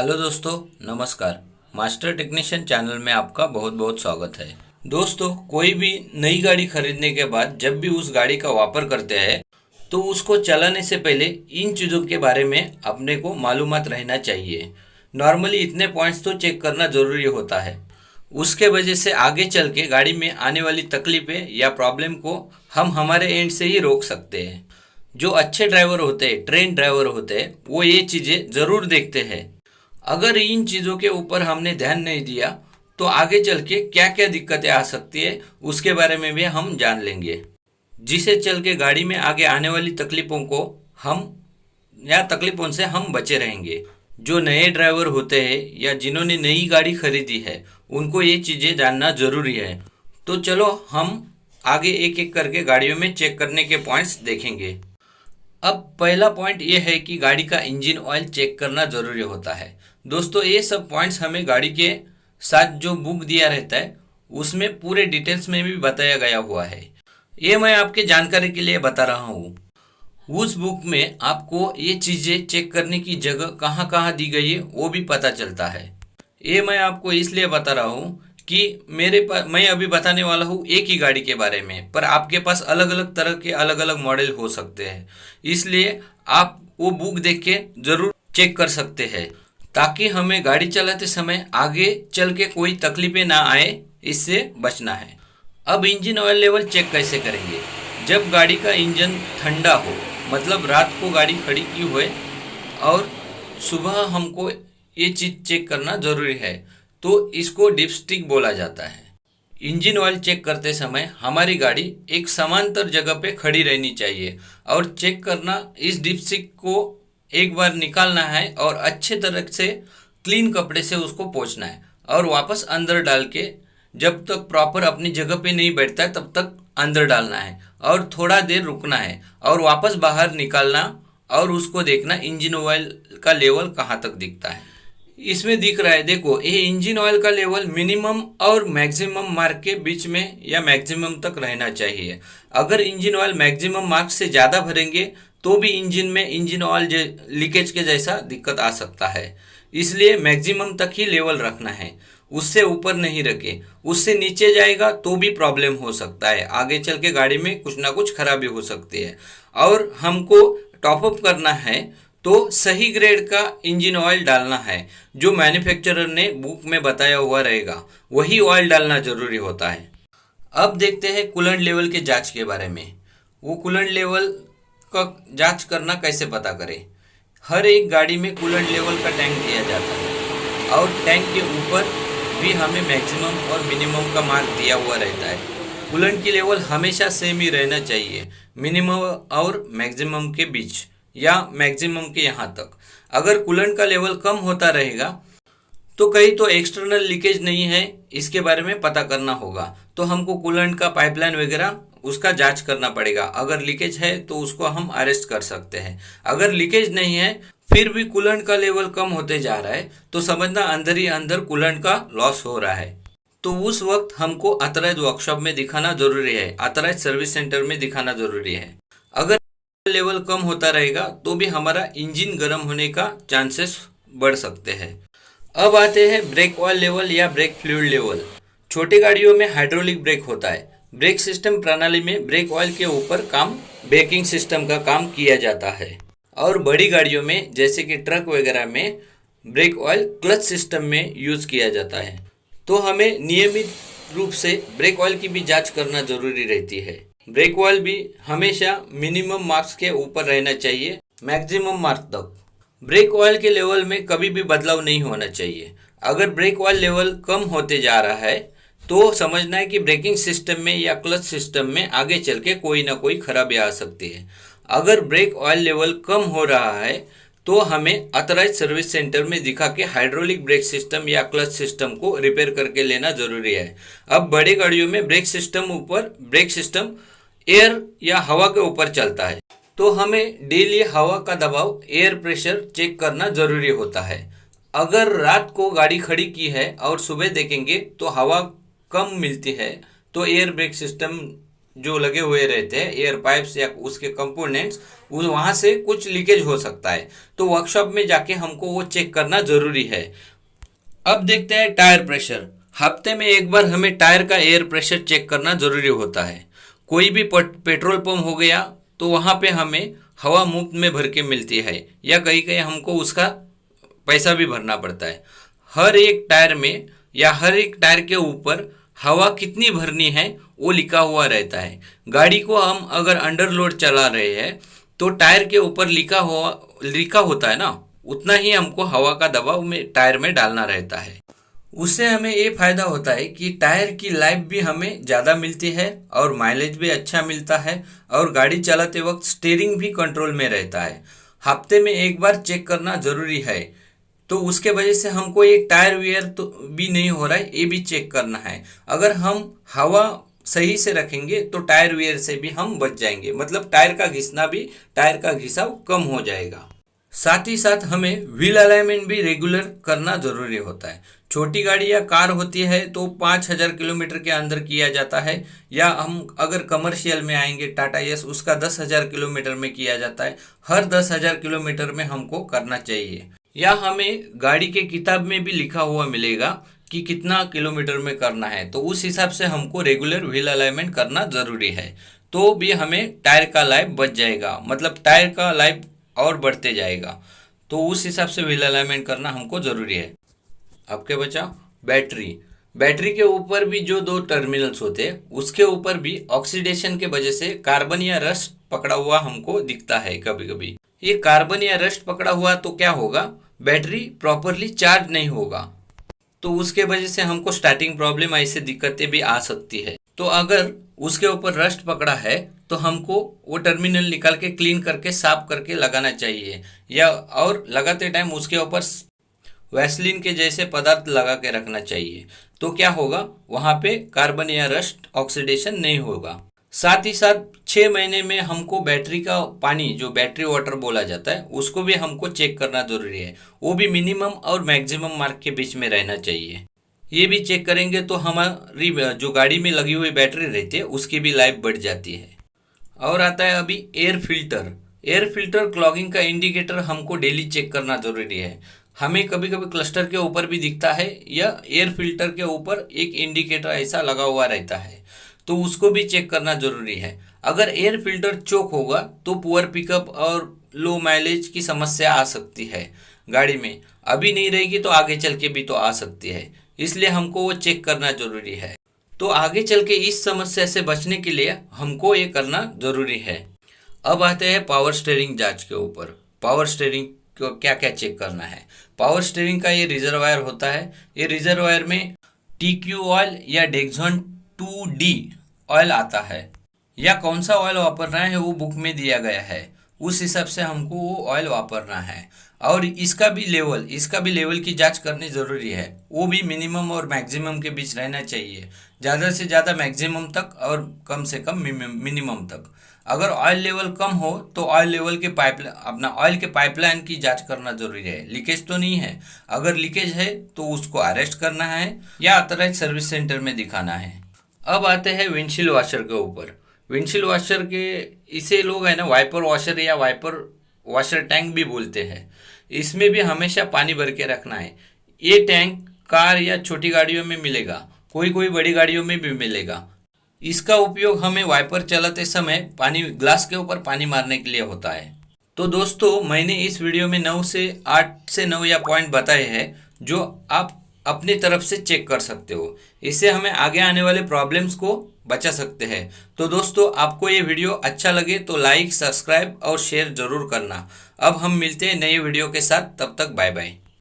Hello दोस्तों, नमस्कार। Master technician channel में आपका बहुत बहुत स्वागत है। दोस्तों, कोई भी नई गाड़ी खरीदने के बाद जब भी उस गाड़ी का वापर करते हैं तो उसको चलाने से पहले इन चीज़ों के बारे में अपने को मालूमात रहना चाहिए। नॉर्मली इतने पॉइंट्स तो चेक करना ज़रूरी होता है। उसके वजह से आगे चल के गाड़ी में आने वाली तकलीफ़ें या प्रॉब्लम को हम हमारे एंड से ही रोक सकते हैं। जो अच्छे ड्राइवर होते हैं, ट्रेन ड्राइवर होते हैं, वो ये चीज़ें ज़रूर देखते हैं। अगर इन चीज़ों के ऊपर हमने ध्यान नहीं दिया तो आगे चल के क्या क्या दिक्कतें आ सकती है उसके बारे में भी हम जान लेंगे, जिसे चल के गाड़ी में आगे आने वाली तकलीफ़ों को हम या तकलीफ़ों से हम बचे रहेंगे। जो नए ड्राइवर होते हैं या जिन्होंने नई गाड़ी खरीदी है उनको ये चीज़ें जानना ज़रूरी है। तो चलो हम आगे एक एक करके गाड़ियों में चेक करने के पॉइंट्स देखेंगे। अब पहला पॉइंट ये है कि गाड़ी का इंजन ऑयल चेक करना ज़रूरी होता है। दोस्तों, ये सब पॉइंट्स हमें गाड़ी के साथ जो बुक दिया रहता है उसमें पूरे डिटेल्स में भी बताया गया हुआ है। ये मैं आपके जानकारी के लिए बता रहा हूँ। उस बुक में आपको ये चीज़ें चेक करने की जगह कहाँ कहाँ दी गई है वो भी पता चलता है। ये मैं आपको इसलिए बता रहा हूँ कि मेरे पास मैं अभी बताने वाला हूँ एक ही गाड़ी के बारे में, पर आपके पास अलग अलग तरह के अलग अलग मॉडल हो सकते हैं। इसलिए आप वो बुक देख के ज़रूर चेक कर सकते हैं ताकि हमें गाड़ी चलाते समय आगे चल के कोई तकलीफें ना आए, इससे बचना है। अब इंजन ऑयल लेवल चेक कैसे करेंगे? जब गाड़ी का इंजन ठंडा हो, मतलब रात को गाड़ी खड़ी की हुए और सुबह हमको ये चीज़ चेक करना ज़रूरी है, तो इसको डिपस्टिक बोला जाता है। इंजन ऑयल चेक करते समय हमारी गाड़ी एक समांतर जगह पे खड़ी रहनी चाहिए और चेक करना, इस डिपस्टिक को एक बार निकालना है और अच्छे तरह से क्लीन कपड़े से उसको पोंछना है और वापस अंदर डाल के जब तक प्रॉपर अपनी जगह पे नहीं बैठता है तब तक अंदर डालना है और थोड़ा देर रुकना है और वापस बाहर निकालना और उसको देखना इंजन ऑयल का लेवल कहाँ तक दिखता है। इसमें दिख रहा है, देखो, ये इंजन ऑयल का लेवल मिनिमम और मैक्सिमम मार्क के बीच में या मैक्सिमम तक रहना चाहिए। अगर इंजन ऑयल मैक्सिमम मार्क से ज़्यादा भरेंगे तो भी इंजन में इंजन ऑयल लीकेज के जैसा दिक्कत आ सकता है। इसलिए मैक्सिमम तक ही लेवल रखना है, उससे ऊपर नहीं रखे। उससे नीचे जाएगा तो भी प्रॉब्लम हो सकता है, आगे चल के गाड़ी में कुछ ना कुछ खराबी हो सकती है। और हमको टॉपअप करना है तो सही ग्रेड का इंजन ऑयल डालना है, जो मैन्युफैक्चरर ने बुक में बताया हुआ रहेगा वही ऑयल डालना ज़रूरी होता है। अब देखते हैं कूलेंट लेवल के जांच के बारे में। वो कूलेंट लेवल का जांच करना कैसे पता करें? हर एक गाड़ी में कूलेंट लेवल का टैंक दिया जाता है और टैंक के ऊपर भी हमें मैक्सिमम और मिनिमम का मार्क दिया हुआ रहता है। कूलेंट की लेवल हमेशा सेम ही रहना चाहिए, मिनिमम और मैक्सिमम के बीच या मैक्सिमम के यहाँ तक। अगर कूलेंट का लेवल कम होता रहेगा तो कहीं तो एक्सटर्नल लीकेज नहीं है, इसके बारे में पता करना होगा। तो हमको कूलेंट का पाइपलाइन वगैरह उसका जांच करना पड़ेगा। अगर लीकेज है तो उसको हम अरेस्ट कर सकते हैं। अगर लीकेज नहीं है फिर भी कूलेंट का लेवल कम होते जा रहा है तो समझना अंदर ही अंदर कूलेंट का लॉस हो रहा है। तो उस वक्त हमको ऑथराइज्ड वर्कशॉप में दिखाना जरूरी है, ऑथराइज्ड सर्विस सेंटर में दिखाना जरूरी है। अगर लेवल कम होता रहेगा तो भी हमारा इंजन गर्म होने का चांसेस बढ़ सकते हैं। अब आते हैं ब्रेक ऑयल लेवल या ब्रेक फ्लूइड लेवल। छोटी गाड़ियों में हाइड्रोलिक ब्रेक होता है। ब्रेक सिस्टम प्रणाली में ब्रेक ऑयल के ऊपर काम ब्रेकिंग सिस्टम का काम किया जाता है और बड़ी गाड़ियों में जैसे कि ट्रक वगैरह में ब्रेक ऑयल क्लच सिस्टम में यूज़ किया जाता है। तो हमें नियमित रूप से ब्रेक ऑयल की भी जांच करना जरूरी रहती है। ब्रेक ऑयल भी हमेशा मिनिमम मार्क्स के ऊपर रहना चाहिए, मैक्सिमम मार्क तक। ब्रेक ऑयल के लेवल में कभी भी बदलाव नहीं होना चाहिए। अगर ब्रेक ऑयल लेवल कम होते जा रहा है तो समझना है कि ब्रेकिंग सिस्टम में या क्लच सिस्टम में आगे चल के कोई ना कोई खराबी आ सकती है। अगर ब्रेक ऑयल लेवल कम हो रहा है तो हमें ऑथराइज्ड सर्विस सेंटर में दिखा के हाइड्रोलिक ब्रेक सिस्टम या क्लच सिस्टम को रिपेयर करके लेना जरूरी है। अब बड़े गाड़ियों में ब्रेक सिस्टम एयर या हवा के ऊपर चलता है तो हमें डेली हवा का दबाव, एयर प्रेशर चेक करना जरूरी होता है। अगर रात को गाड़ी खड़ी की है और सुबह देखेंगे तो हवा कम मिलती है तो एयर ब्रेक सिस्टम जो लगे हुए रहते हैं, एयर पाइप्स या उसके कंपोनेंट्स, वहां से कुछ लीकेज हो सकता है। तो वर्कशॉप में जाके हमको वो चेक करना जरूरी है। अब देखते हैं टायर प्रेशर। हफ्ते में एक बार हमें टायर का एयर प्रेशर चेक करना जरूरी होता है। कोई भी पेट्रोल पंप हो गया तो वहां पे हमें हवा मुफ्त में भर के मिलती है, या कहीं कहीं हमको उसका पैसा भी भरना पड़ता है। हर एक टायर में या हर एक टायर के ऊपर हवा कितनी भरनी है वो लिखा हुआ रहता है। गाड़ी को हम अगर अंडर लोड चला रहे हैं तो टायर के ऊपर लिखा होता है ना, उतना ही हमको हवा का दबाव में टायर में डालना रहता है। उससे हमें ये फायदा होता है कि टायर की लाइफ भी हमें ज़्यादा मिलती है और माइलेज भी अच्छा मिलता है, और गाड़ी चलाते वक्त स्टीयरिंग भी कंट्रोल में रहता है। हफ्ते में एक बार चेक करना ज़रूरी है। तो उसके वजह से हमको एक टायर वेयर तो भी नहीं हो रहा है, ये भी चेक करना है। अगर हम हवा सही से रखेंगे तो टायर वेयर से भी हम बच जाएंगे, मतलब टायर का घिसाव कम हो जाएगा। साथ ही साथ हमें व्हील अलाइनमेंट भी रेगुलर करना जरूरी होता है। छोटी गाड़ी या कार होती है तो 5,000 किलोमीटर के अंदर किया जाता है, या हम अगर कमर्शियल में आएंगे टाटा यस, उसका 10,000 किलोमीटर में किया जाता है। हर 10,000 किलोमीटर में हमको करना चाहिए, या हमें गाड़ी के किताब में भी लिखा हुआ मिलेगा कि कितना किलोमीटर में करना है। तो उस हिसाब से हमको रेगुलर व्हील अलाइनमेंट करना जरूरी है, तो भी हमें टायर का लाइफ बच जाएगा, मतलब टायर का लाइफ और बढ़ते जाएगा। तो उस हिसाब से व्हील अलाइनमेंट करना हमको ज़रूरी है। आपके बचा बैटरी। बैटरी के ऊपर भी जो दो टर्मिनल्स होते हैं उसके ऊपर भी ऑक्सीडेशन के वजह से कार्बन या रस्ट पकड़ा हुआ हमको दिखता है कभी कभी। ये कार्बन या रस्ट पकड़ा हुआ तो क्या होगा, बैटरी प्रॉपरली चार्ज नहीं होगा, तो उसके वजह से हमको स्टार्टिंग प्रॉब्लम, ऐसे दिक्कतें भी आ सकती है। तो अगर उसके ऊपर रस्ट पकड़ा है तो हमको वो टर्मिनल निकाल के क्लीन करके साफ करके लगाना चाहिए, या और लगाते टाइम उसके ऊपर वैसलीन के जैसे पदार्थ लगा के रखना चाहिए। तो क्या होगा, वहाँ पे कार्बन या रस्ट ऑक्सीडेशन नहीं होगा। साथ ही साथ 6 महीने में हमको बैटरी का पानी, जो बैटरी वाटर बोला जाता है, उसको भी हमको चेक करना जरूरी है। वो भी मिनिमम और मैक्सिमम मार्क के बीच में रहना चाहिए। ये भी चेक करेंगे तो हमारी जो गाड़ी में लगी हुई बैटरी रहती है उसकी भी लाइफ बढ़ जाती है। और आता है अभी air filter. Air filter clogging का इंडिकेटर हमको डेली चेक करना जरूरी है। हमें कभी कभी क्लस्टर के ऊपर भी दिखता है, या एयर फिल्टर के ऊपर एक इंडिकेटर ऐसा लगा हुआ रहता है, तो उसको भी चेक करना जरूरी है। अगर एयर फिल्टर चोक होगा तो पुअर पिकअप और लो माइलेज की समस्या आ सकती है गाड़ी में। अभी नहीं रहेगी तो आगे चल के भी तो आ सकती है, इसलिए हमको वो चेक करना जरूरी है। तो आगे चल के इस समस्या से बचने के लिए हमको ये करना जरूरी है। अब आते हैं पावर स्टीयरिंग जांच के ऊपर। पावर स्टीयरिंग को क्या क्या चेक करना है। पावर स्टीयरिंग का ये रिजर्वायर होता है। ये रिजर्वायर में TQ ऑयल या डेक्सॉन 2D ऑयल आता है, या कौन सा ऑयल वापरना है वो बुक में दिया गया है, उस हिसाब से हमको वो ऑयल वापरना है। और इसका भी लेवल की जांच करनी ज़रूरी है। वो भी मिनिमम और मैक्सिमम के बीच रहना चाहिए, ज़्यादा से ज़्यादा मैक्सिमम तक और कम से कम मिनिमम तक। अगर ऑयल लेवल कम हो तो ऑयल के पाइपलाइन की जांच करना जरूरी है, लीकेज तो नहीं है। अगर लीकेज है तो उसको अरेस्ट करना है या ऑथराइज सर्विस सेंटर में दिखाना है। अब आते हैं विंडशील्ड वॉशर के ऊपर। विंडशील्ड वॉशर के इसे लोग है ना वाइपर वॉशर या वाइपर वॉशर टैंक भी बोलते हैं। इसमें भी हमेशा पानी भर के रखना है। ये टैंक कार या छोटी गाड़ियों में मिलेगा, कोई कोई बड़ी गाड़ियों में भी मिलेगा। इसका उपयोग हमें वाइपर चलाते समय ग्लास के ऊपर पानी मारने के लिए होता है। तो दोस्तों, मैंने इस वीडियो में 8 से 9 या पॉइंट बताए हैं जो आप अपनी तरफ से चेक कर सकते हो। इससे हमें आगे आने वाले प्रॉब्लम्स को बचा सकते हैं। तो दोस्तों, आपको ये वीडियो अच्छा लगे तो लाइक, सब्सक्राइब और शेयर जरूर करना। अब हम मिलते हैं नए वीडियो के साथ, तब तक बाय बाय।